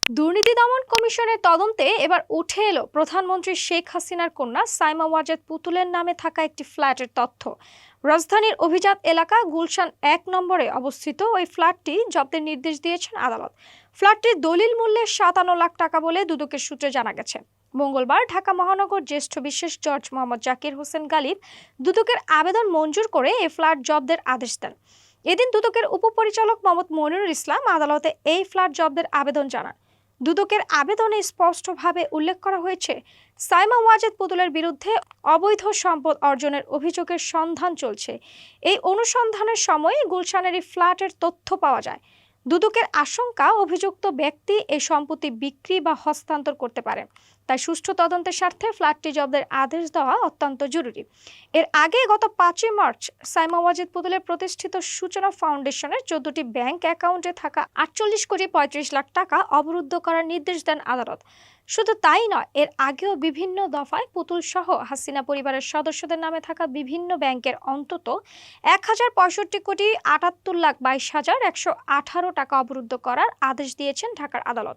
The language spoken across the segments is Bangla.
দুর্নীতি দমন কমিশনের তদন্তে এবার উঠে এলো প্রধানমন্ত্রী শেখ হাসিনার কন্যা সাইমা ওয়াজেদ পুতুলের নামে থাকা একটি ফ্ল্যাটের তথ্য। রাজধানীর অভিজাত এলাকা গুলশান ১ নম্বরে অবস্থিত ওই ফ্ল্যাটটি জব্দের নির্দেশ দিয়েছেন আদালত। ফ্ল্যাটটির দলিল মূল্যে ৫৭ লাখ টাকা বলে দুদকের সূত্রে জানা গেছে। মঙ্গলবার ঢাকা মহানগর জ্যেষ্ঠ বিশেষ জজ মোহাম্মদ জাকির হোসেন গালিব দুদকের আবেদন মঞ্জুর করে এই ফ্ল্যাট জব্দের আদেশ দেন। এদিন দুদকের উপপরিচালক মোহাম্মদ মনিরুল ইসলাম আদালতে এই ফ্ল্যাট জব্দের আবেদন জানান। দুদকের আবেদনে স্পষ্টভাবে উল্লেখ করা হয়েছে, সাইমা ওয়াজেদ পুতুলের বিরুদ্ধে অবৈধ সম্পদ অর্জনের অভিযোগের সন্ধান চলছে। এই অনুসন্ধানের সময় গুলশানের এই ফ্ল্যাটের তথ্য পাওয়া যায়। দুদকের আশঙ্কা, অভিযুক্ত ব্যক্তি এই সম্পত্তি বিক্রি বা হস্তান্তর করতে পারে। তাই সুষ্ঠু তদন্তের স্বার্থে ফ্ল্যাটটি জব্দের আদেশ দেওয়া অত্যন্ত জরুরি। এর আগে গত ৫ই মার্চ সাইমা ওয়াজেদ পুতুলের প্রতিষ্ঠিত সূচনা ফাউন্ডেশনের ১৪টি ব্যাংক অ্যাকাউন্টে থাকা ৪৮,৩৫,০০,০০০ টাকা অবরুদ্ধ করার নির্দেশ দেন আদালত। শুধু তাই নয়, এর আগেও বিভিন্ন দফায় পুতুল সহ হাসিনা পরিবারের সদস্যদের নামে থাকা বিভিন্ন ব্যাংকের অন্তত ১,৬৫,৭২,২২,১১৮ টাকা অবরুদ্ধ করার আদেশ দিয়েছেন ঢাকার আদালত।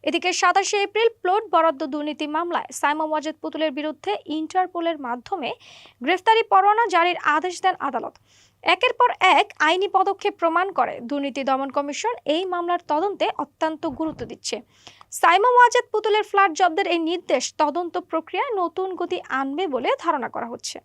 এদিকে ২৭শে এপ্রিল প্লট বরাদ্দ দুর্নীতি মামলায় সাইমা ওয়াজেদ পুতুলের বিরুদ্ধে ইন্টারপোলের মাধ্যমে গ্রেফতারি পরোয়ানা জারির আদেশ দেন আদালত। একের পর এক আইনি পদক্ষেপ প্রমাণ করে দুর্নীতি দমন কমিশন এই মামলার তদন্তে অত্যন্ত গুরুত্ব দিচ্ছে। সাইমা ওয়াজেদ পুতুলের ফ্ল্যাট জব্দের এই নির্দেশ তদন্ত প্রক্রিয়ায় নতুন গতি আনবে বলে ধারণা করা হচ্ছে।